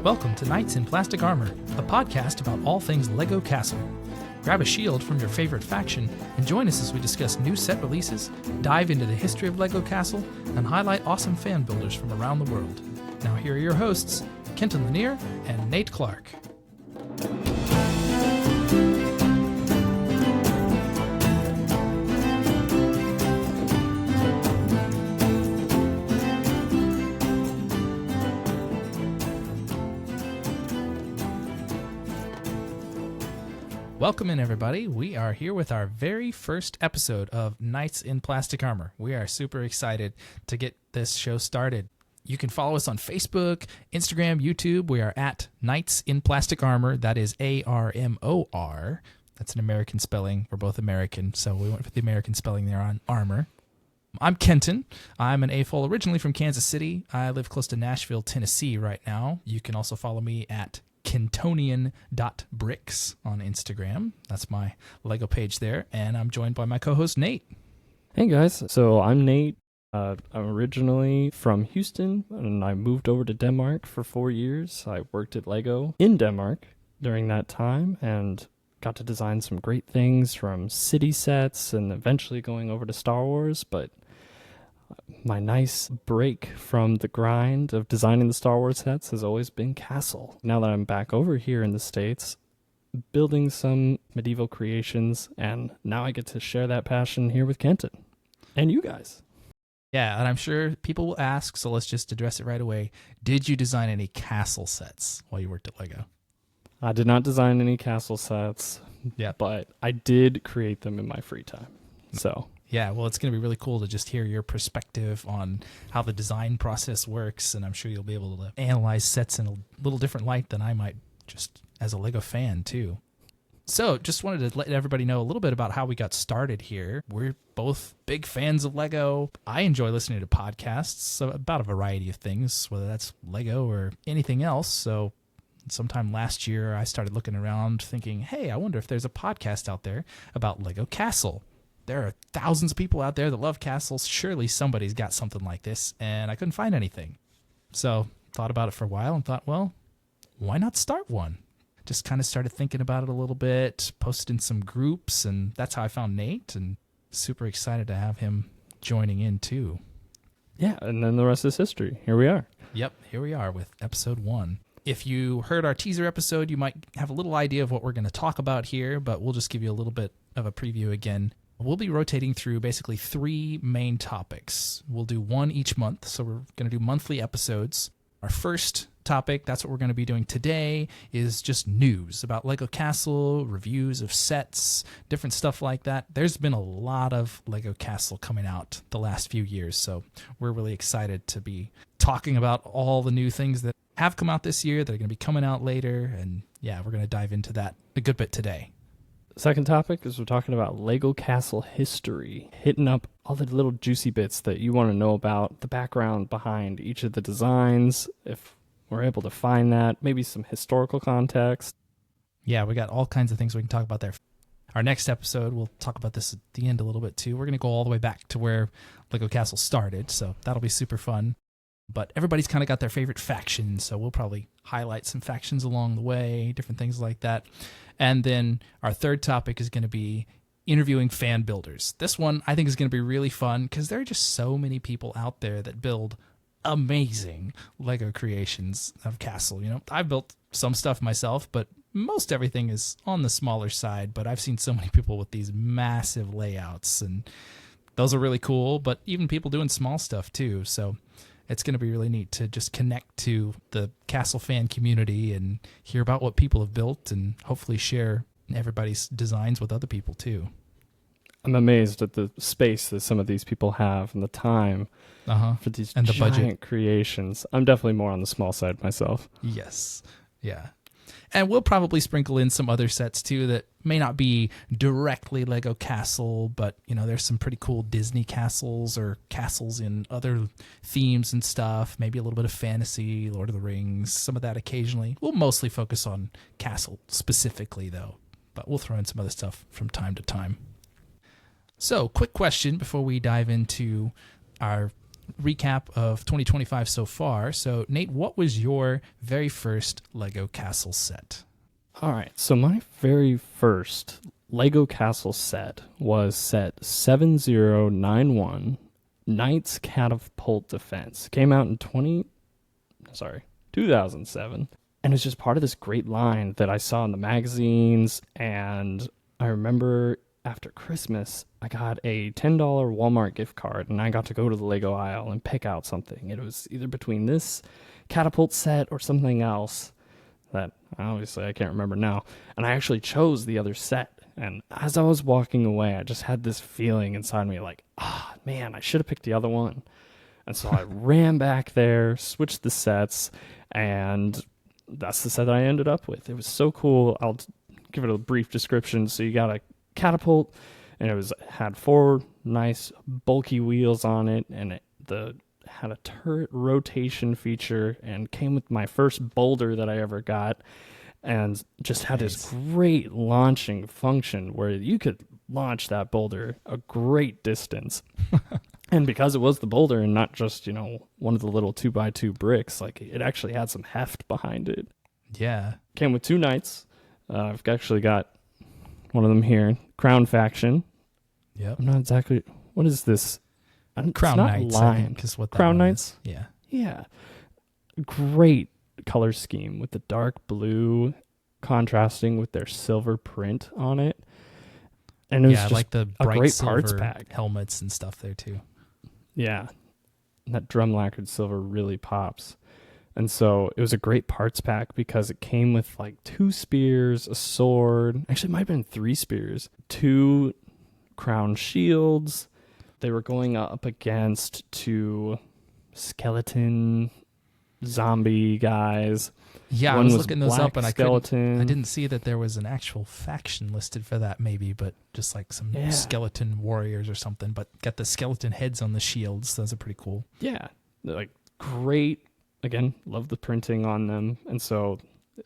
Welcome to Knights in Plastic Armor, a podcast about all things LEGO Castle. Grab a shield from your favorite faction and join us as we discuss new set releases, dive into the history of LEGO Castle, and highlight awesome fan builders from around the world. Now here are your hosts, Kenton and Nate and Nate Clark. Welcome in, everybody. We are here with our very first episode of Knights in Plastic Armor. We are super excited to get this show started. You can follow us on Facebook, Instagram, YouTube. We are at Knights in Plastic Armor. That is A-R-M-O-R. That's an American spelling. We're both American, so we went with the American spelling there on armor. I'm Kenton. I'm an AFOL originally from Kansas City. I live close to Nashville, Tennessee right now. You can also follow me at Kentonian.bricks on Instagram. That's my LEGO page there. And I'm joined by my co-host, Nate. Hey, guys. So I'm Nate. I'm originally from Houston, and I moved over to Denmark for 4 years. I worked at LEGO in Denmark during that time and got to design some great things from city sets and eventually going over to Star Wars. But my nice break from the grind of designing the Star Wars sets has always been Castle. Now that I'm back over here in the States, building some medieval creations, and now I get to share that passion here with Kenton and you guys. Yeah, and I'm sure people will ask, so let's just address it right away. Did you design any castle sets while you worked at LEGO? I did not design any castle sets, yeah, but I did create them in my free time. So yeah, well, it's going to be really cool to just hear your perspective on how the design process works, and I'm sure you'll be able to analyze sets in a little different light than I might just as a LEGO fan, too. So just wanted to let everybody know a little bit about how we got started here. We're both big fans of LEGO. I enjoy listening to podcasts about a variety of things, whether that's LEGO or anything else. So sometime last year, I started looking around thinking, hey, I wonder if there's a podcast out there about LEGO Castle. There are thousands of people out there that love castles. Surely somebody's got something like this, and I couldn't find anything. So thought about it for a while and thought, well, why not start one? Just kind of started thinking about it a little bit, posted in some groups, and that's how I found Nate, and super excited to have him joining in too. Yeah, and then the rest is history. Here we are. Yep, here we are with episode 1. If you heard our teaser episode, you might have a little idea of what we're going to talk about here, but we'll just give you a little bit of a preview again. We'll be rotating through basically 3 main topics. We'll do one each month, so we're going to do monthly episodes. Our first topic, that's what we're going to be doing today, is just news about LEGO Castle, reviews of sets, different stuff like that. There's been a lot of LEGO Castle coming out the last few years, so we're really excited to be talking about all the new things that have come out this year that are going to be coming out later, and yeah, we're going to dive into that a good bit today. Second topic is we're talking about LEGO Castle history, hitting up all the little juicy bits that you want to know about, the background behind each of the designs, if we're able to find that, maybe some historical context. Yeah, we got all kinds of things we can talk about there. Our next episode, we'll talk about this at the end a little bit too. We're going to go all the way back to where LEGO Castle started, so that'll be super fun. But everybody's kind of got their favorite factions, so we'll probably highlight some factions along the way, different things like that. And then our third topic is going to be interviewing fan builders. This one I think is going to be really fun because there are just so many people out there that build amazing LEGO creations of Castle. You know, I've built some stuff myself, but most everything is on the smaller side. But I've seen so many people with these massive layouts, and those are really cool. But even people doing small stuff too. So it's going to be really neat to just connect to the Castle fan community and hear about what people have built and hopefully share everybody's designs with other people too. I'm amazed at the space that some of these people have and the time for these and giant the budget creations. I'm definitely more on the small side myself. Yes. Yeah. And we'll probably sprinkle in some other sets too that may not be directly LEGO Castle, but you know, there's some pretty cool Disney castles or castles in other themes and stuff. Maybe a little bit of fantasy, Lord of the Rings, some of that occasionally. We'll mostly focus on Castle specifically though, but we'll throw in some other stuff from time to time. So, quick question before we dive into our recap of 2025 so far. So, Nate, what was your very first Lego castle set? All right, so my very first Lego castle set was set 7091, Knights Catapult Defense. Came out in 2007. And it's just part of this great line that I saw in the magazines. And I remember after Christmas, I got a $10 Walmart gift card, and I got to go to the Lego aisle and pick out something. It was either between this catapult set or something else that obviously I can't remember now. And I actually chose the other set. And as I was walking away, I just had this feeling inside me like, man, I should have picked the other one. And so I ran back there, switched the sets, and that's the set that I ended up with. It was so cool. I'll give it a brief description. So you got a catapult, and it had 4 nice bulky wheels on it, and it had a turret rotation feature, and came with my first boulder that I ever got, and just had this great launching function where you could launch that boulder a great distance. And because it was the boulder and not just, one of the little 2x2 bricks, like it actually had some heft behind it. Yeah. Came with 2 knights. I've actually got one of them here, Crown Faction. Yep. I'm not exactly, what is this? Crown Knights, I think, is what that Crown one Knights? is. Yeah. Yeah. Great color scheme with the dark blue contrasting with their silver print on it. And it was just like the a bright great silver parts pack. helmets and stuff there too. Yeah. That drum lacquered silver really pops. And so it was a great parts pack because it came with like 2 spears, a sword. Actually, it might have been 3 spears, 2 crown shields. They were going up against 2 skeleton zombie guys. Yeah, One I was was looking those black up, and I skeleton. didn't see that there was an actual faction listed for that, maybe, but just like some skeleton warriors or something. But got the skeleton heads on the shields. Those are pretty cool. Yeah, they're like great. Again, love the printing on them, and so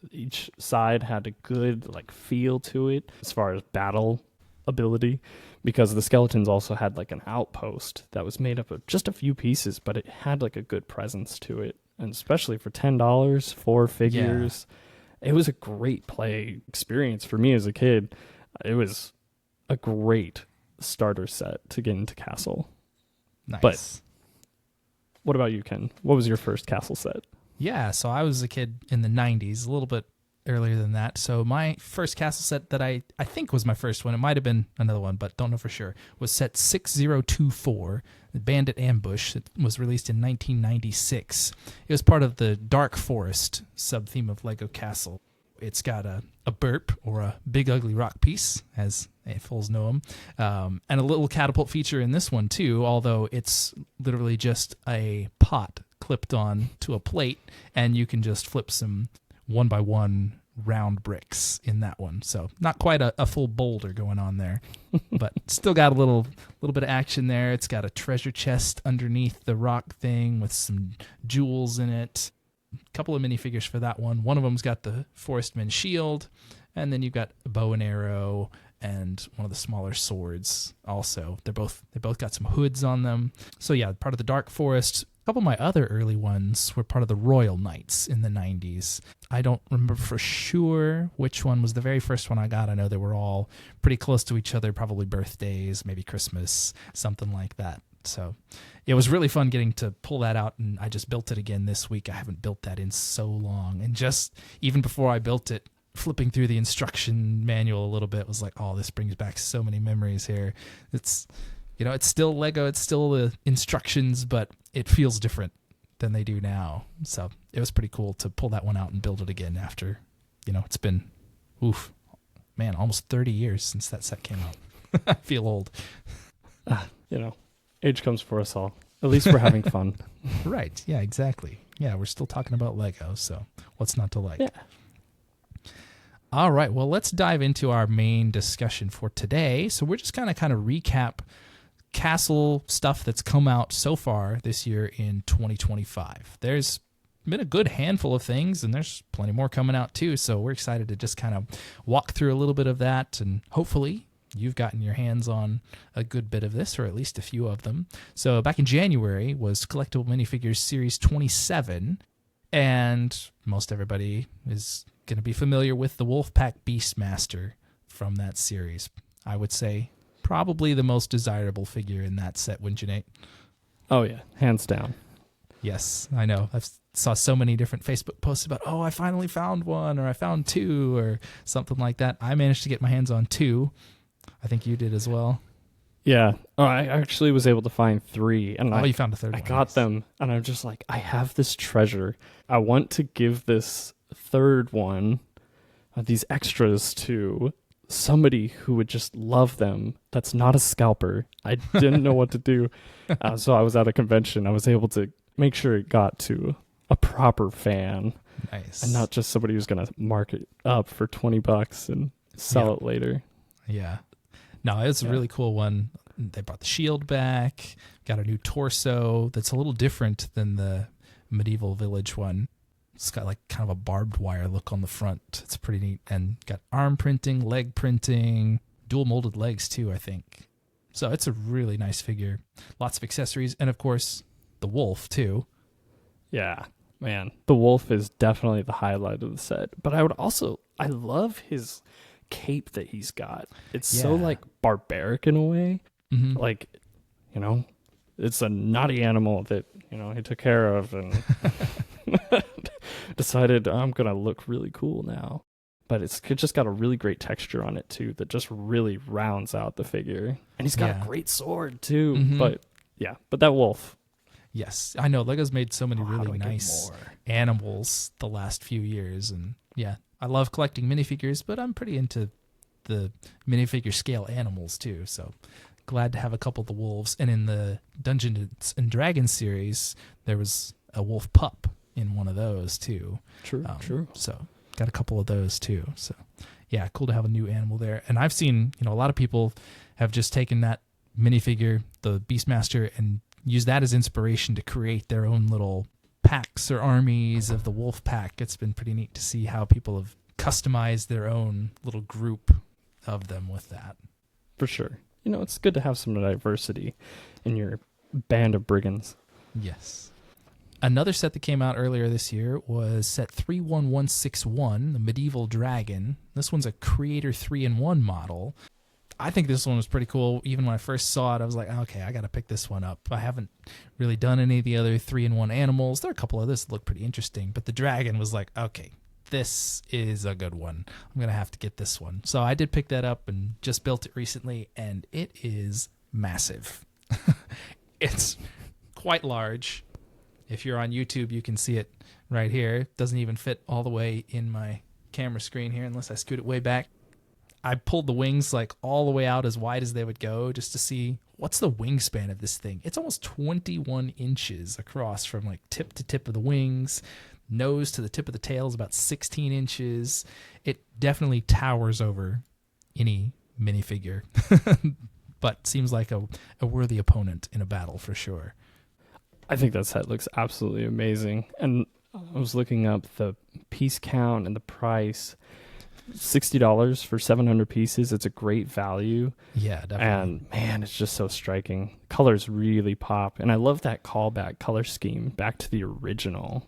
each side had a good like feel to it as far as battle ability, because the skeletons also had like an outpost that was made up of just a few pieces, but it had like a good presence to it. And especially for $10, 4 figures, it was a great play experience for me as a kid. It was a great starter set to get into Castle. Nice. But what about you, Ken? What was your first Castle set? Yeah, so I was a kid in the 90s, a little bit earlier than that. So my first castle set that I think was my first one, it might have been another one, but don't know for sure, was set 6024, the Bandit Ambush. It was released in 1996. It was part of the Dark Forest sub-theme of Lego Castle. It's got a burp, or a big ugly rock piece, as fools know them, and a little catapult feature in this one too, although it's literally just a pot clipped on to a plate, and you can just flip some 1x1 round bricks in that one. So not quite a full boulder going on there, but still got a little bit of action there. It's got a treasure chest underneath the rock thing with some jewels in it. A couple of minifigures for that one. One of them's got the Forestman shield, and then you've got a bow and arrow and one of the smaller swords also. They both got some hoods on them. So yeah, part of the Dark Forest. A couple of my other early ones were part of the Royal Knights in the 90s. I don't remember for sure which one was the very first one I got. I know they were all pretty close to each other, probably birthdays, maybe Christmas, something like that. So it was really fun getting to pull that out, and I just built it again this week. I haven't built that in so long. And just even before I built it, flipping through the instruction manual a little bit was like, oh, this brings back so many memories here. It's, it's still Lego, it's still the instructions, but it feels different than they do now. So it was pretty cool to pull that one out and build it again after, it's been, almost 30 years since that set came out. I feel old. Age comes for us all. At least we're having fun. Right. Yeah, exactly. Yeah, we're still talking about Lego, so what's not to like? Yeah. All right, well, let's dive into our main discussion for today. So we're just going to kind of recap Castle stuff that's come out so far this year in 2025. There's been a good handful of things, and there's plenty more coming out too, so we're excited to just kind of walk through a little bit of that and hopefully you've gotten your hands on a good bit of this, or at least a few of them. So back in January was Collectible Minifigures Series 27, and most everybody is going to be familiar with the Wolfpack Beastmaster from that series. I would say probably the most desirable figure in that set, wouldn't you, Nate? Oh, yeah, hands down. Yes, I know. I've saw so many different Facebook posts about, I finally found one, or I found two, or something like that. I managed to get my hands on two. I think you did as well. Yeah. Oh, I actually was able to find 3. And you found a third one. I got them, and I'm just like, I have this treasure. I want to give this third one, these extras, to somebody who would just love them. That's not a scalper. I didn't know what to do. So I was at a convention. I was able to make sure it got to a proper fan. Nice. And not just somebody who's going to mark it up for $20 and sell it later. Yeah. No, it's a really cool one. They brought the shield back, got a new torso that's a little different than the medieval village one. It's got like kind of a barbed wire look on the front. It's pretty neat. And got arm printing, leg printing, dual molded legs too, I think. So it's a really nice figure. Lots of accessories. And of course, the wolf too. Yeah, man. The wolf is definitely the highlight of the set. But I love his cape that he's got. It's so like barbaric in a way. Mm-hmm. Like, it's a naughty animal that, he took care of and decided I'm going to look really cool now. But it's just got a really great texture on it too that just really rounds out the figure. And he's got a great sword too. Mm-hmm. But that wolf. Yes, I know. Lego's made so many really nice animals the last few years. And yeah, I love collecting minifigures, but I'm pretty into the minifigure scale animals too. So glad to have a couple of the wolves. And in the Dungeons and Dragons series, there was a wolf pup in one of those too. True. So got a couple of those too. So yeah, cool to have a new animal there. And I've seen, a lot of people have just taken that minifigure, the Beastmaster, and use that as inspiration to create their own little packs or armies of the wolf pack. It's been pretty neat to see how people have customized their own little group of them with that. For sure. It's good to have some diversity in your band of brigands. Yes. Another set that came out earlier this year was set 31161, the Medieval Dragon. This one's a Creator 3-in-1 model. I think this one was pretty cool. Even when I first saw it, I was like, okay, I got to pick this one up. I haven't really done any of the other 3-in-1 animals. There are a couple of this that look pretty interesting, but the dragon was like, okay, this is a good one. I'm going to have to get this one. So I did pick that up and just built it recently, and it is massive. It's quite large. If you're on YouTube, you can see it right here. It doesn't even fit all the way in my camera screen here unless I scoot it way back. I pulled the wings like all the way out as wide as they would go just to see what's the wingspan of this thing. It's almost 21 inches across from like tip to tip of the wings. Nose to the tip of the tail is about 16 inches. It definitely towers over any minifigure, but seems like a worthy opponent in a battle for sure. I think that set looks absolutely amazing. And I was looking up the piece count and the price. $60 for 700 pieces. It's a great value. Yeah, definitely. And man, it's just so striking. Colors really pop. And I love that callback color scheme back to the original.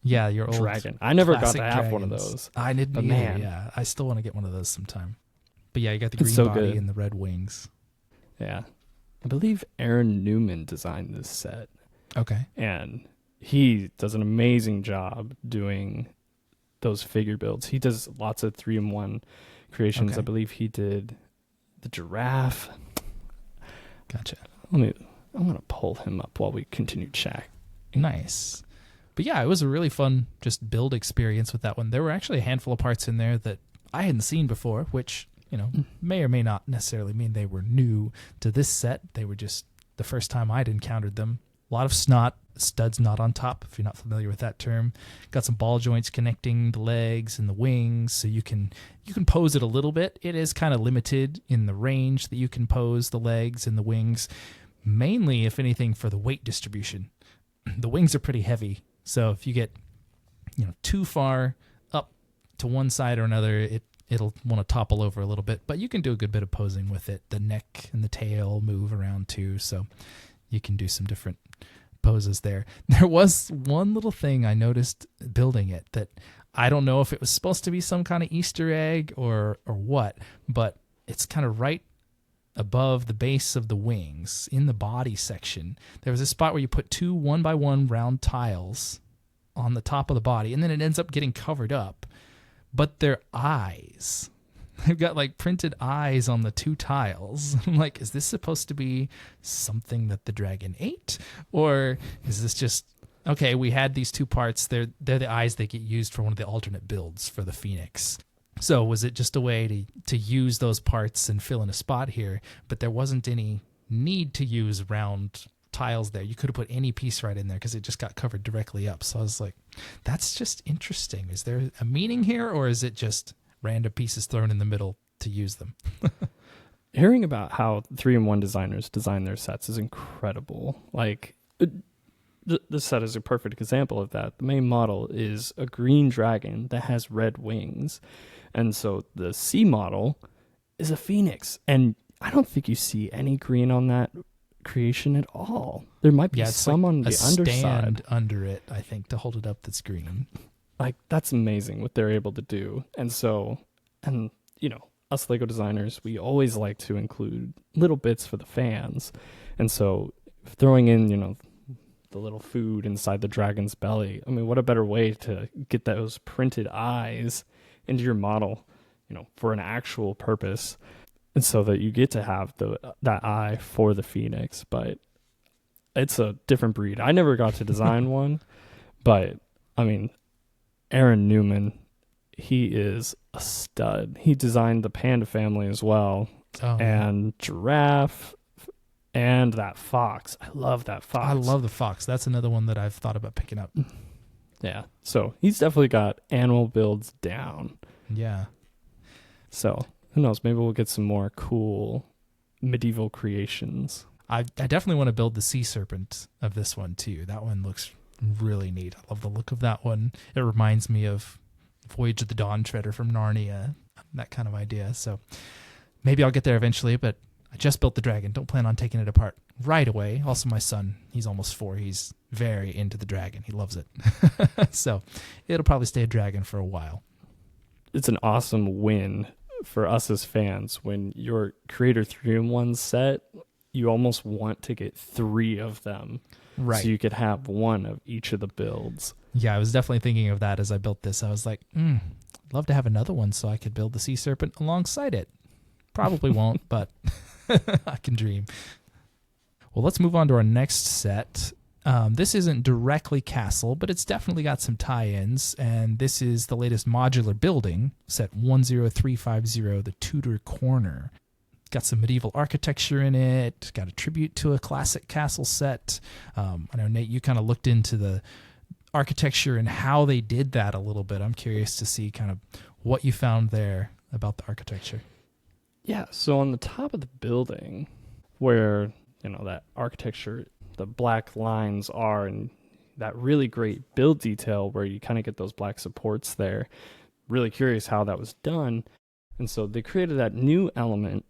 Yeah, your old dragon. I never got to have dragons. one of those. I didn't either. Man. Yeah, I still want to get one of those sometime. But yeah, you got the green so body good. and the red wings. Yeah. I believe Aaron Newman designed this set. Okay. And he does an amazing job doing those figure builds. He does lots of 3-in-1 creations. Okay. I believe he did the giraffe. Gotcha. I'm gonna pull him up while we continue chatting. Nice. But yeah, it was a really fun just build experience with that one. There were actually a handful of parts in there that I hadn't seen before, which, may or may not necessarily mean they were new to this set. They were just the first time I'd encountered them. A lot of snot, studs not on top, if you're not familiar with that term. Got some ball joints connecting the legs and the wings, so you can pose it a little bit. It is kind of limited in the range that you can pose the legs and the wings, mainly, if anything, for the weight distribution. The wings are pretty heavy, so if you get too far up to one side or another, it it'll want to topple over a little bit, but you can do a good bit of posing with it. The neck and the tail move around too, so you can do some different poses there. There was one little thing I noticed building it that I don't know if it was supposed to be some kind of Easter egg or what, but it's kind of right above the base of the wings in the body section. There was a spot where you put two 1x1 round tiles on the top of the body, and then it ends up getting covered up. But they're eyes. They've got like printed eyes on the two tiles. I'm like, is this supposed to be something that the dragon ate? Or is this just, okay, we had these two parts. They're the eyes that get used for one of the alternate builds for the Phoenix. So was it just a way to use those parts and fill in a spot here? But there wasn't any need to use round tiles there. You could have put any piece right in there because it just got covered directly up. So I was like, that's just interesting. Is there a meaning here, or is it just random pieces thrown in the middle to use them? Hearing about how 3-in-1 designers design their sets is incredible. Like, the set is a perfect example of that. The main model is a green dragon that has red wings. And so the C model is a phoenix. And I don't think you see any green on that creation at all. There might be some like on the underside. Stand under it, I think, to hold it up that's green. Like, that's amazing what they're able to do. And so, and you know, us Lego designers, we always like to include little bits for the fans. And so throwing in, you know, the little food inside the dragon's belly. I mean, what a better way to get those printed eyes into your model, you know, for an actual purpose. And so that you get to have that eye for the Phoenix, but it's a different breed. I never got to design one, but I mean, Aaron Newman, he is a stud. He designed the panda family as well, and giraffe, and that fox. I love that fox. I love the fox. That's another one that I've thought about picking up. Yeah, so he's definitely got animal builds down. Yeah. So who knows? Maybe we'll get some more cool medieval creations. I definitely want to build the sea serpent of this one too. That one looks really neat. I love the look of that one. It reminds me of Voyage of the Dawn Treader from Narnia, that kind of idea. So maybe I'll get there eventually, but I just built the dragon. Don't plan on taking it apart right away. Also, my son, he's almost 4. He's very into the dragon. He loves it. So it'll probably stay a dragon for a while. It's an awesome win for us as fans when your Creator 3-in-1 set, you almost want to get 3 of them. Right. So you could have one of each of the builds. Yeah, I was definitely thinking of that as I built this. I was like, I'd love to have another one so I could build the sea serpent alongside it. Probably won't, but I can dream. Well, let's move on to our next set. This isn't directly castle, but it's definitely got some tie-ins, and this is the latest modular building, set 10350, the Tudor Corner. Got some medieval architecture in it, got a tribute to a classic castle set. I know, Nate, you kind of looked into the architecture and how they did that a little bit. I'm curious to see kind of what you found there about the architecture. Yeah, so on the top of the building where, you know, that architecture, the black lines are, and that really great build detail where you kind of get those black supports there. Really curious how that was done. And so they created that new element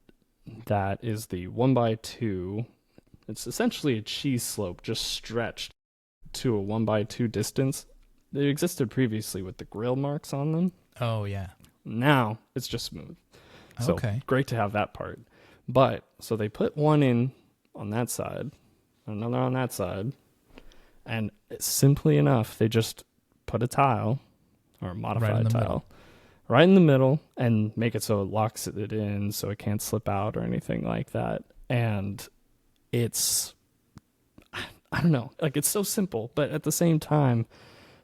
that is the 1x2. It's essentially a cheese slope just stretched to a 1x2 distance. They existed previously with the grill marks on them. Oh, yeah. Now it's just smooth. So okay. Great to have that part. But so they put one in on that side, another on that side, and simply enough, they just put a tile or a modified tile right in the middle and make it so it locks it in so it can't slip out or anything like that. And it's, I don't know, like it's so simple, but at the same time,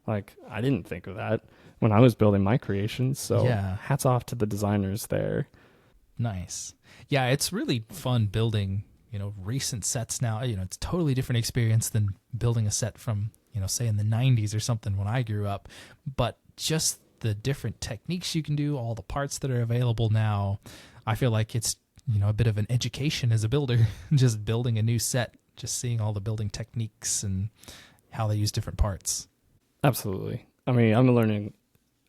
like I didn't think of that when I was building my creations. So yeah. Hats off to the designers there. Nice. Yeah, it's really fun building, you know, recent sets now. You know, it's a totally different experience than building a set from, you know, say in the 90s or something when I grew up. But just the different techniques you can do, all the parts that are available now, I feel like it's, you know, a bit of an education as a builder, just building a new set, just seeing all the building techniques and how they use different parts. Absolutely. I mean, I'm learning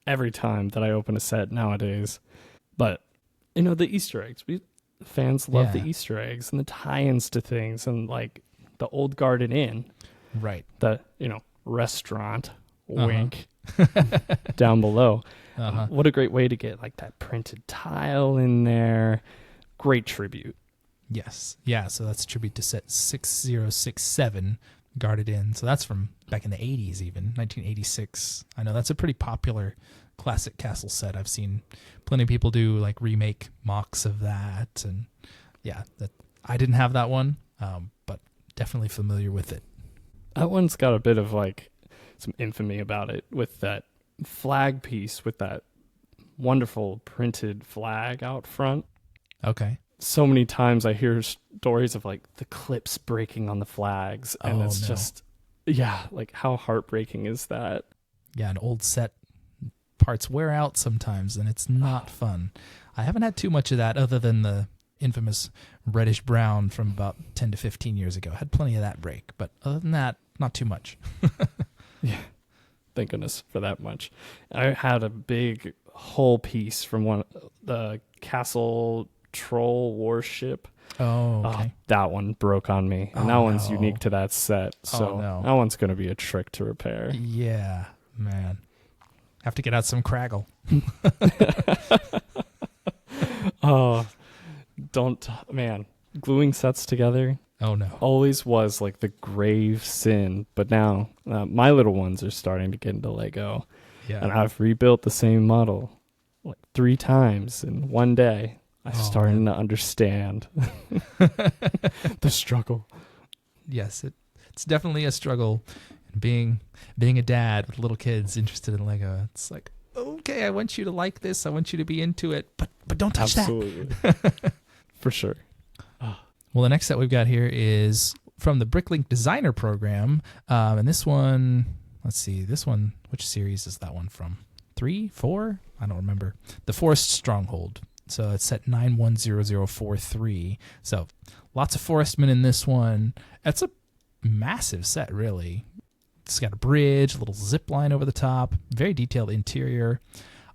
every time that I open a set nowadays. But, you know, the Easter eggs. Fans love the Easter eggs and the tie-ins to things, and like the Old Garden Inn. Right. The, you know, restaurant, wink, down below. What a great way to get like that printed tile in there. Great tribute. Yes. Yeah, so that's a tribute to set 6067, Guarded Inn. So that's from back in the 80s even, 1986. I know that's a pretty popular classic castle set. I've seen plenty of people do like remake mocks of that. And yeah, that I didn't have that one, but definitely familiar with it. That one's got a bit of like some infamy about it with that flag piece with that wonderful printed flag out front. Okay. So many times I hear stories of like the clips breaking on the flags, and it's just, like how heartbreaking is that? Yeah, an old set parts wear out sometimes, and it's not fun. I haven't had too much of that other than the infamous reddish brown from about 10 to 15 years ago. Had plenty of that break, but other than that, not too much. Yeah. Thank goodness for that much. I had a big hull piece from the castle troll warship. Oh, okay. That one broke on me. And that one's unique to that set. So that one's going to be a trick to repair. Yeah, man. Have to get out some Craggle. Man. Gluing sets together. Oh, no. Always was like the grave sin. But now my little ones are starting to get into Lego. Yeah. And I've rebuilt the same model like 3 times in one day. I'm starting to understand the struggle. Yes, it's definitely a struggle. And being a dad with little kids interested in Lego, it's like, okay, I want you to like this. I want you to be into it, but don't touch that. For sure. Well, the next set we've got here is from the Bricklink Designer Program. And this one, let's see, which series is that one from? 3, 4? I don't remember. The Forest Stronghold. So it's set 910043. So lots of forestmen in this one. It's a massive set, really. It's got a bridge, a little zip line over the top, very detailed interior.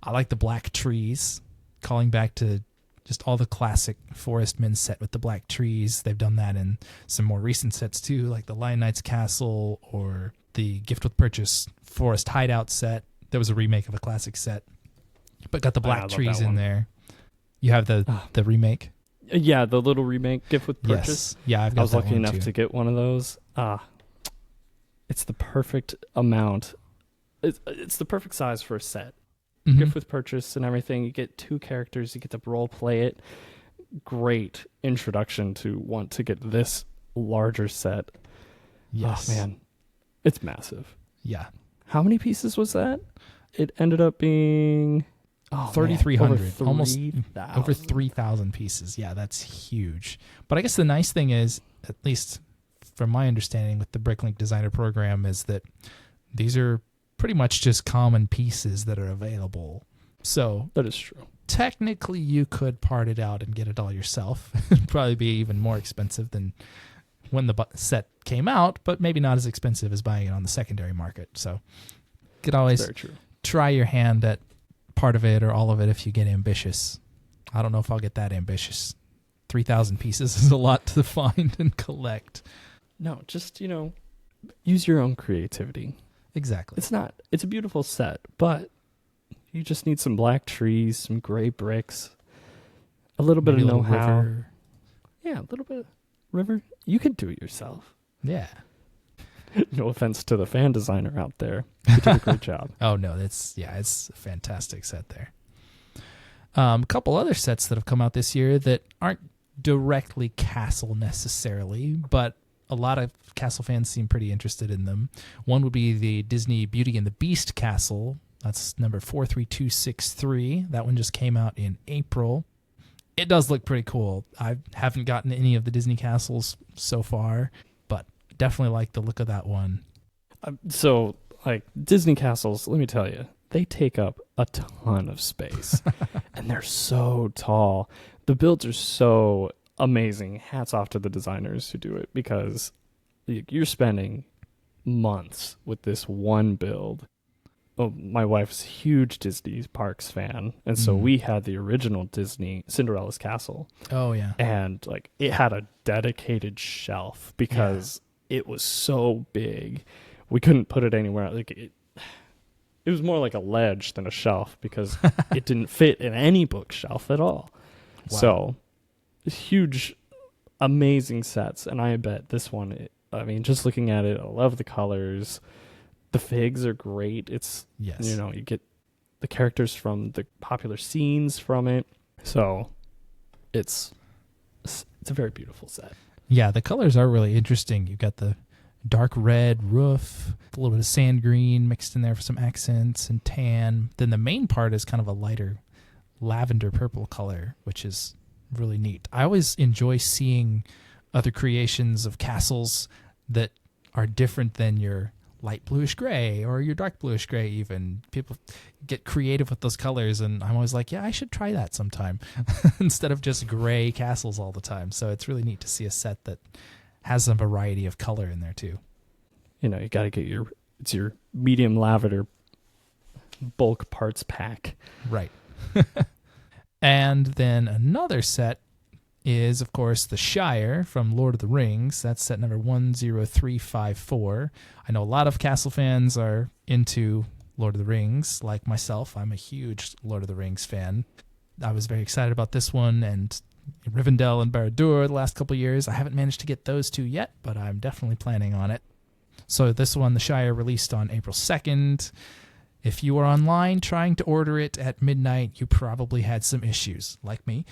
I like the black trees, calling back to just all the classic forestmen set with the black trees. They've done that in some more recent sets too, like the Lion Knight's Castle or the Gift with Purchase Forest Hideout set. There was a remake of a classic set, but got the black trees in there. You have the remake? Yeah, the little remake, Gift with Purchase. Yes. Yeah, I was lucky enough to get one of those. It's the perfect amount. It's the perfect size for a set. Mm-hmm. Gift with Purchase and everything. You get 2 characters. You get to role play it. Great introduction to want to get this larger set. Yes. Oh, man. It's massive. Yeah. How many pieces was that? It ended up being 3,300, almost over 3,000 pieces. Yeah, that's huge. But I guess the nice thing is, at least from my understanding with the Bricklink Designer Program, is that these are pretty much just common pieces that are available. So that is true. Technically, you could part it out and get it all yourself. It'd probably be even more expensive than when the set came out, but maybe not as expensive as buying it on the secondary market. So you could always try your hand at part of it or all of it if you get ambitious. I don't know if I'll get that ambitious. 3,000 pieces is a lot to find and collect. No, just, use your own creativity. Exactly. It's a beautiful set, but you just need some black trees, some gray bricks, a little bit of know-how. River. Yeah, a little bit of river. You can do it yourself. Yeah. No offense to the fan designer out there. You did a great job. Oh, no, it's a fantastic set there. A couple other sets that have come out this year that aren't directly Castle necessarily, but a lot of Castle fans seem pretty interested in them. One would be the Disney Beauty and the Beast Castle. That's number 43263. That one just came out in April. It does look pretty cool. I haven't gotten any of the Disney castles so far, but definitely like the look of that one. So, Disney castles, let me tell you, they take up a ton of space, and they're so tall. The builds are so amazing. Hats off to the designers who do it, because you're spending months with this one build. Oh, my wife's a huge Disney parks fan, and so we had the original Disney Cinderella's Castle, Oh yeah. and like it had a dedicated shelf because it was so big, we couldn't put it anywhere. Like it was more like a ledge than a shelf because it didn't fit in any bookshelf at all. Wow. So huge, amazing sets, and I bet this one. I mean, just looking at it, I love the colors. The figs are great. It's, Yes. you know, you get the characters from the popular scenes from it. So it's a very beautiful set. Yeah, the colors are really interesting. You've got the dark red roof, a little bit of sand green mixed in there for some accents, and tan. Then the main part is kind of a lighter lavender purple color, which is really neat. I always enjoy seeing other creations of castles that are different than your light bluish gray or your dark bluish gray. Even people get creative with those colors, and I'm always like, yeah, I should try that sometime instead of just gray castles all the time. So it's really neat to see a set that has a variety of color in there too. You know, you got to get your medium lavender bulk parts pack. Right. And then another set is, of course, the Shire from Lord of the Rings. That's set number 10354. I know a lot of Castle fans are into Lord of the Rings, like myself. I'm a huge Lord of the Rings fan. I was very excited about this one, and Rivendell and Barad-dûr the last couple of years. I haven't managed to get those two yet, but I'm definitely planning on it. So this one, the Shire, released on April 2nd. If you were online trying to order it at midnight, you probably had some issues, like me.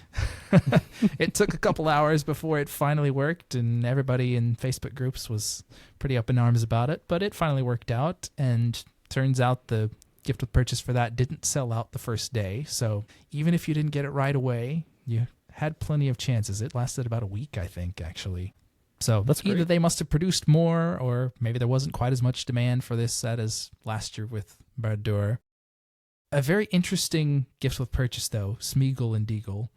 It took a couple hours before it finally worked, and everybody in Facebook groups was pretty up in arms about it, but it finally worked out, and turns out the gift with purchase for that didn't sell out the first day. So even if you didn't get it right away, you had plenty of chances. It lasted about a week, I think, actually. So That's either great. they must have produced more, or maybe there wasn't quite as much demand for this set as last year with Barad-dûr. A very interesting gift with purchase, though, Smeagol and Deagle.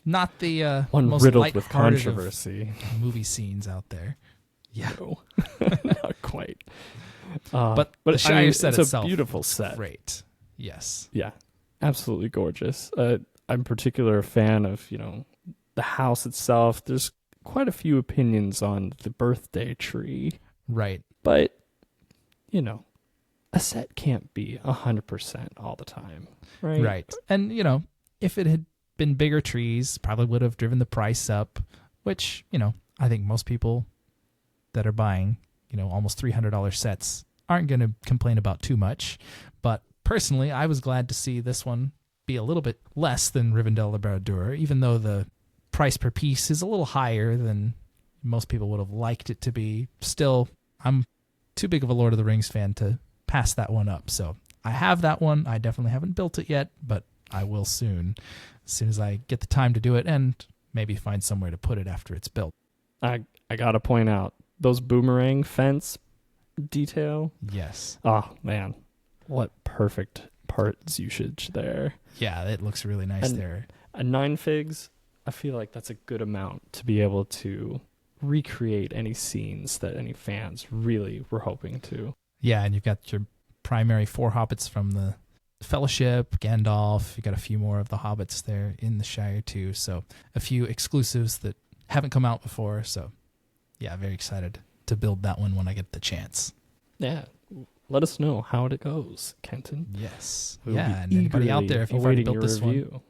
Not the One most riddled with lighthearted of controversy. movie scenes out there. Yeah, No, not quite. but the Shire set it's itself, a beautiful set. great. Yes. Yeah, absolutely gorgeous. I'm in particular a fan of, you know, the house itself. There's quite a few opinions on the birthday tree, Right. but, you know, a set can't be 100% all the time, right? Right. And, you know, if it had been bigger trees, probably would have driven the price up, which, you know, I think most people that are buying, you know, almost $300 sets aren't going to complain about too much. But personally, I was glad to see this one be a little bit less than Rivendell or Barad-dûr, even though the price per piece is a little higher than most people would have liked it to be. Still, I'm too big of a Lord of the Rings fan to pass that one up. So I have that one. I definitely haven't built it yet, but I will soon, as soon as I get the time to do it and maybe find somewhere to put it after it's built. I got to point out those boomerang fence detail. Yes. Oh, man. What perfect parts usage there. Yeah, it looks really nice And there. A 9 figs, I feel like that's a good amount to be able to recreate any scenes that any fans really were hoping to. Yeah, and you've got your primary 4 hobbits from the Fellowship, Gandalf. You got a few more of the hobbits there in the Shire too. So a few exclusives that haven't come out before. So yeah, very excited to build that one when I get the chance. Yeah. Let us know how it goes, Kenton. Yes. We'll yeah, be and anybody out there, if you've already awaiting built your this review. one,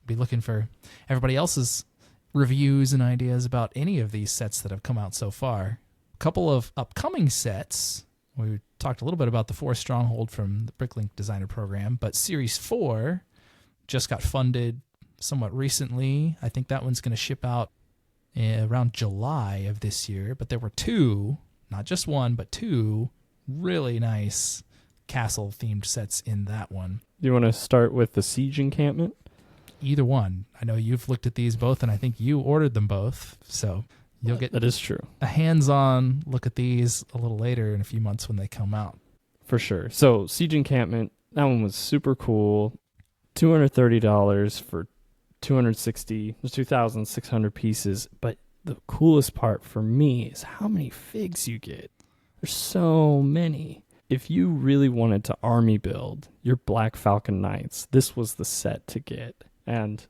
be looking for everybody else's reviews and ideas about any of these sets that have come out so far. A couple of upcoming sets. We talked a little bit about the 4 Stronghold from the Bricklink Designer Program, but Series 4 just got funded somewhat recently. I think that one's going to ship out around July of this year, but there were 2, not just 1, but 2 really nice castle-themed sets in that one. You want to start with the Siege Encampment? Either one. I know you've looked at these both, and I think you ordered them both, so you'll get That is true. a hands-on look at these a little later in a few months when they come out. For sure. So Siege Encampment, that one was super cool. $230 for 2,600 pieces. But the coolest part for me is how many figs you get. There's so many. if you really wanted to army build your Black Falcon Knights, this was the set to get. And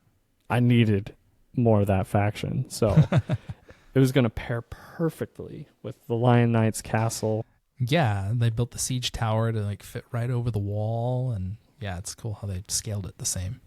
I needed more of that faction. So it was going to pair perfectly with the Lion Knight's castle. Yeah, they built the siege tower to like fit right over the wall, and yeah, it's cool how they scaled it the same.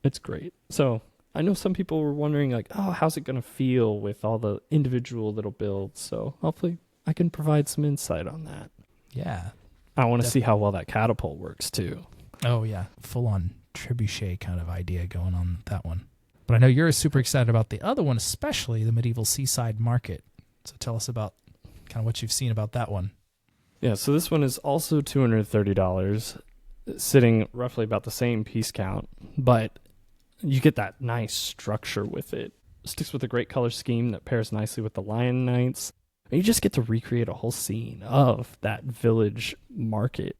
It's great. So I know some people were wondering like, oh, how's it going to feel with all the individual little builds? So hopefully I can provide some insight on that. Yeah. I want to see how well that catapult works too. Oh yeah, full on trebuchet kind of idea going on with that one. But I know you're super excited about the other one, especially the medieval seaside market. So tell us about kind of what you've seen about that one. Yeah, so this one is also $230, sitting roughly about the same piece count, but you get that nice structure with it. Sticks with a great color scheme that pairs nicely with the Lion Knights. And you just get to recreate a whole scene of that village market.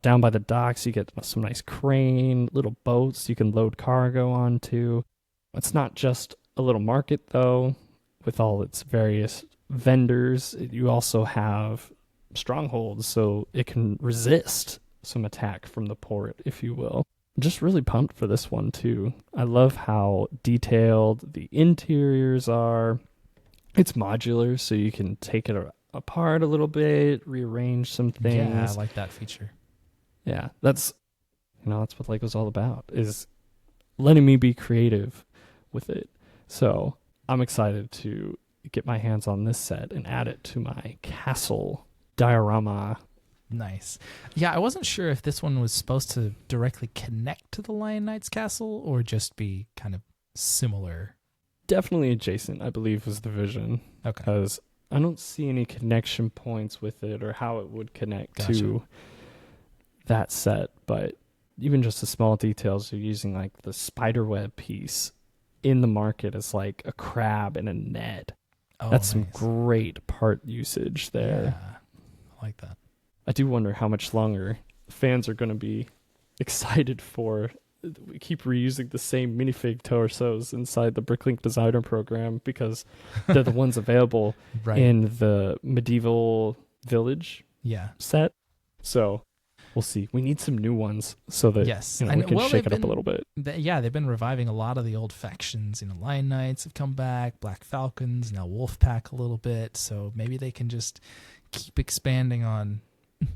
Down by the docks, you get some nice crane, little boats you can load cargo onto. It's not just a little market, though, with all its various vendors. You also have strongholds, so it can resist some attack from the port, if you will. Just really pumped for this one, too. I love how detailed the interiors are. It's modular, so you can take it apart a little bit, rearrange some things. Yeah, I like that feature. Yeah, that's what Lego's all about, is letting me be creative with it. So I'm excited to get my hands on this set and add it to my castle diorama. Nice. Yeah, I wasn't sure if this one was supposed to directly connect to the Lion Knight's castle or just be kind of similar. Definitely adjacent, I believe, was the vision. Okay. Because I don't see any connection points with it or how it would connect to that set. But even just the small details, you're using like the spiderweb piece in the market as like a crab in a net. Oh, that's nice. some great part usage there. Yeah, I like that. I do wonder how much longer fans are going to be excited for. We keep reusing the same minifig torsos inside the Bricklink Designer program because they're the ones available in the medieval village set. So we'll see. We need some new ones so that we can shake it up a little bit. They've been reviving a lot of the old factions. Lion Knights have come back, Black Falcons, now Wolfpack a little bit. So maybe they can just keep expanding on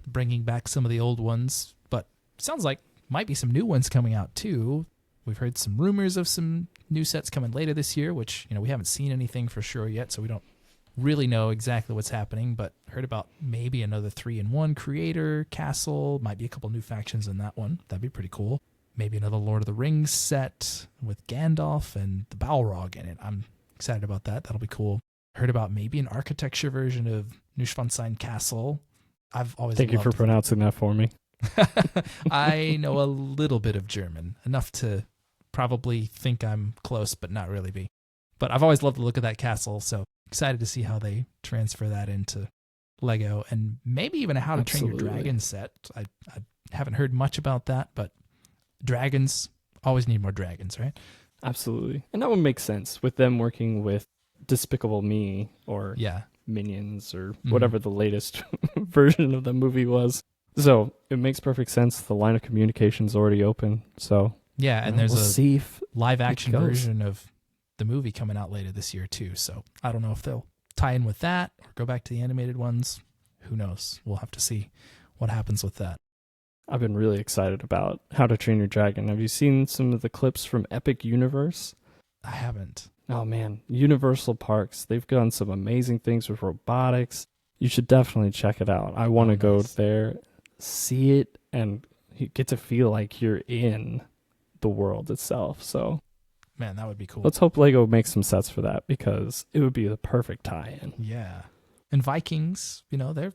bringing back some of the old ones. But sounds like might be some new ones coming out too. We've heard some rumors of some new sets coming later this year, which we haven't seen anything for sure yet, so we don't really know exactly what's happening, but heard about maybe another 3-in-1 creator castle, might be a couple new factions in that one. That'd be pretty cool. Maybe another Lord of the Rings set with Gandalf and the Balrog in it. I'm excited about that. That'll be cool. Heard about maybe an architecture version of Neuschwanstein Castle. I've always Thank you for pronouncing that for me. I know a little bit of German, enough to probably think I'm close, but not really be. But I've always loved the look of that castle, so excited to see how they transfer that into Lego, and maybe even a How to Train Your Dragon set. I haven't heard much about that, but dragons, always need more dragons, right? Absolutely. And that would make sense with them working with Despicable Me or Minions or whatever the latest version of the movie was. So it makes perfect sense. The line of communication's already open. So and there's a live action version of the movie coming out later this year too. So I don't know if they'll tie in with that or go back to the animated ones. Who knows? We'll have to see what happens with that. I've been really excited about How to Train Your Dragon. Have you seen some of the clips from Epic Universe? I haven't. Oh man, Universal Parks. They've done some amazing things with robotics. You should definitely check it out. I want to go there, see it, and you get to feel like you're in the world itself. So, man, that would be cool. Let's hope Lego makes some sets for that because it would be the perfect tie-in. Yeah. And Vikings, they're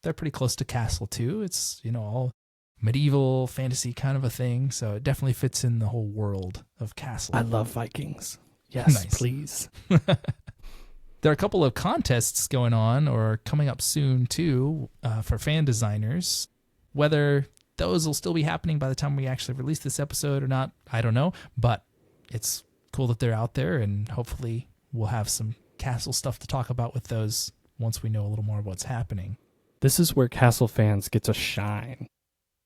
pretty close to Castle too. It's, all medieval fantasy kind of a thing. So it definitely fits in the whole world of Castle. I love Vikings. Yes, nice. Please. There are a couple of contests going on or coming up soon too for fan designers. Whether those will still be happening by the time we actually release this episode or not, I don't know. But it's cool that they're out there, and hopefully we'll have some Castle stuff to talk about with those once we know a little more of what's happening. this is where Castle fans get to shine.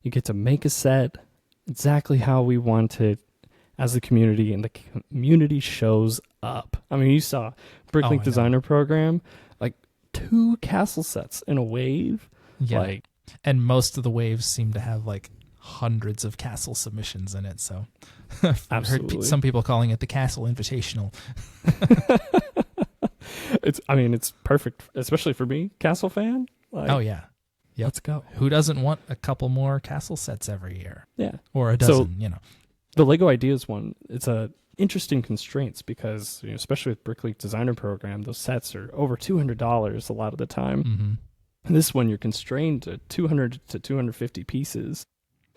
You get to make a set exactly how we want it as a community, and the community shows up. I mean, you saw Bricklink Designer Program, like 2 castle sets in a wave. Yeah. Like, and most of the waves seem to have like hundreds of castle submissions in it. So I've heard some people calling it the Castle Invitational. It's perfect, especially for me, Castle fan. Like, oh yeah. Yep. Let's go. Who doesn't want a couple more castle sets every year? Yeah. Or a dozen, The Lego Ideas one, it's a interesting constraints because, especially with Bricklink Designer Program, those sets are over $200 a lot of the time. Mm-hmm. And this one, you're constrained to 200 to 250 pieces.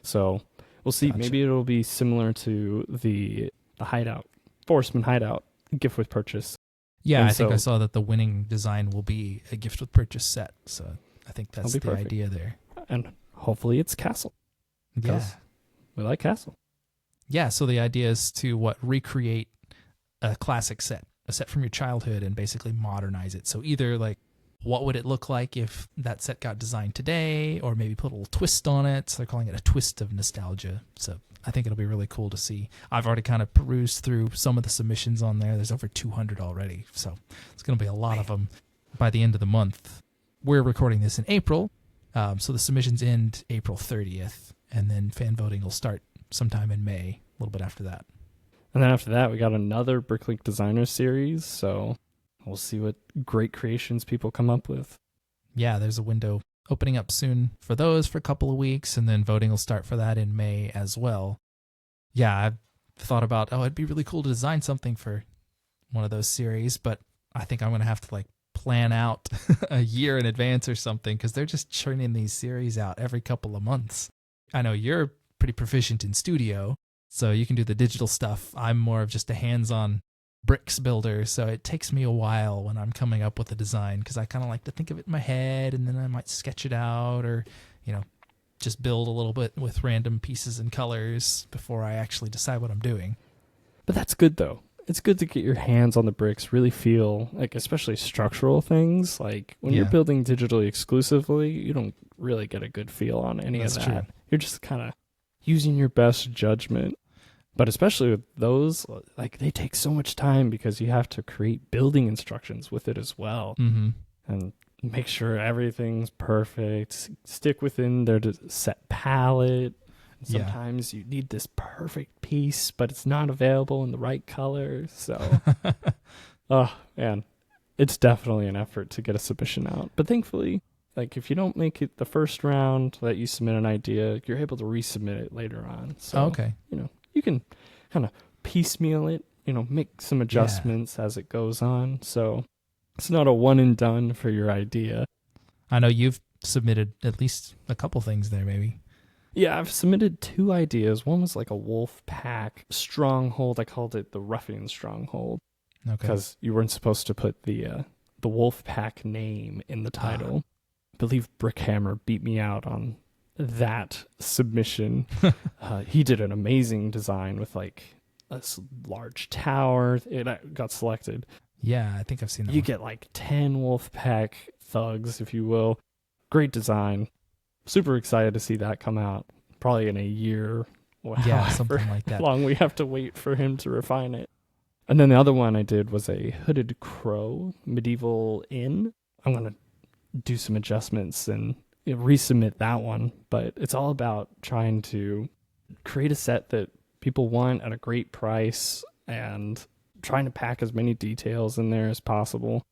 So we'll see. Gotcha. Maybe it'll be similar to the Hideout, Forestman Hideout gift with purchase. Yeah, I think I saw that the winning design will be a gift with purchase set. So I think that's the idea there. And hopefully it's Castle. Yeah. We like Castle. Yeah, so the idea is to recreate a classic set, a set from your childhood, and basically modernize it. So either like, what would it look like if that set got designed today, or maybe put a little twist on it. So they're calling it a twist of nostalgia. So I think it'll be really cool to see. I've already kind of perused through some of the submissions on there. There's over 200 already. So it's going to be a lot of them by the end of the month. We're recording this in April. So the submissions end April 30th, and then fan voting will start sometime in May, a little bit after that. And then after that, we got another Bricklink Designer series. So we'll see what great creations people come up with. Yeah, there's a window opening up soon for those for a couple of weeks, and then voting will start for that in May as well. Yeah, I've thought about, it'd be really cool to design something for one of those series, but I think I'm going to have to plan out a year in advance or something, because they're just churning these series out every couple of months. I know you're pretty proficient in studio, so you can do the digital stuff. I'm more of just a hands-on bricks builder, so it takes me a while when I'm coming up with a design, because I kind of like to think of it in my head, and then I might sketch it out, or just build a little bit with random pieces and colors before I actually decide what I'm doing. But that's good though. It's good to get your hands on the bricks, really feel like, especially structural things, like when you're building digitally exclusively, you don't really get a good feel on any of that. True. You're just kind of using your best judgment. But especially with those, like, they take so much time because you have to create building instructions with it as well. Mm-hmm. And make sure everything's perfect. Stick within their set palette. Sometimes you need this perfect piece, but it's not available in the right color. So, oh, man, it's definitely an effort to get a submission out. But thankfully, like, if you don't make it the first round that you submit an idea, you're able to resubmit it later on. So, okay. You can kind of piecemeal it, make some adjustments as it goes on. So it's not a one and done for your idea. I know you've submitted at least a couple things there, maybe. Yeah, I've submitted 2 ideas. One was like a wolf pack stronghold. I called it the Ruffian Stronghold. Okay. Because you weren't supposed to put the wolf pack name in the title. I believe Brickhammer beat me out on that submission. He did an amazing design with like a large tower. It got selected. Yeah, I think I've seen that. You get like 10 Wolfpack thugs, if you will. Great design. Super excited to see that come out. Probably in a year or something like that. Long we have to wait for him to refine it. And then the other one I did was a Hooded Crow Medieval Inn. I'm going to do some adjustments and resubmit that one, but it's all about trying to create a set that people want at a great price and trying to pack as many details in there as possible,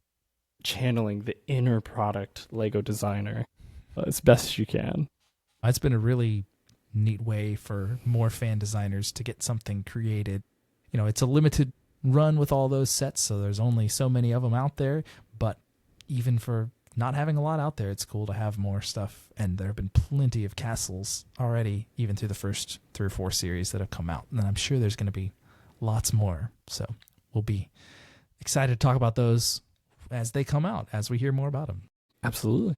channeling the inner product Lego designer as best as you can. It's been a really neat way for more fan designers to get something created. It's a limited run with all those sets, so there's only so many of them out there, but even for not having a lot out there, it's cool to have more stuff, and there have been plenty of castles already, even through the first 3 or 4 series that have come out, and I'm sure there's going to be lots more, so we'll be excited to talk about those as they come out, as we hear more about them. Absolutely.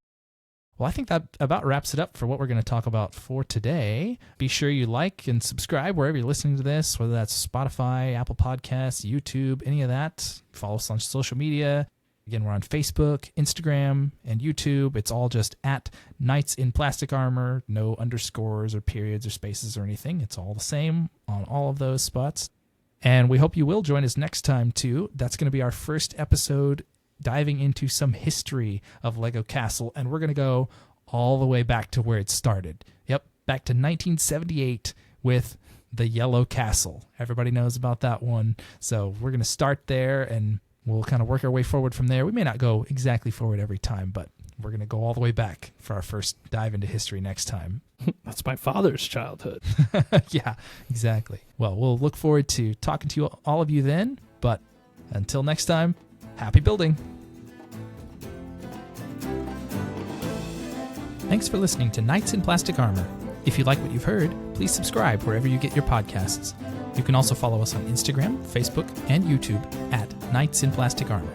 Well, I think that about wraps it up for what we're going to talk about for today. Be sure you like and subscribe wherever you're listening to this, whether that's Spotify, Apple Podcasts, YouTube, any of that. Follow us on social media. Again, we're on Facebook, Instagram, and YouTube. It's all just at Knights in Plastic Armor. No underscores or periods or spaces or anything. It's all the same on all of those spots. And we hope you will join us next time, too. That's going to be our first episode diving into some history of Lego Castle. And we're going to go all the way back to where it started. Yep, back to 1978 with the Yellow Castle. Everybody knows about that one. So we're going to start there, and we'll kind of work our way forward from there. We may not go exactly forward every time, but we're going to go all the way back for our first dive into history next time. That's my father's childhood. Yeah, exactly. Well, we'll look forward to talking to all of you then, but until next time, happy building. Thanks for listening to Knights in Plastic Armor. If you like what you've heard, please subscribe wherever you get your podcasts. You can also follow us on Instagram, Facebook, and YouTube at Knights in Plastic Armor.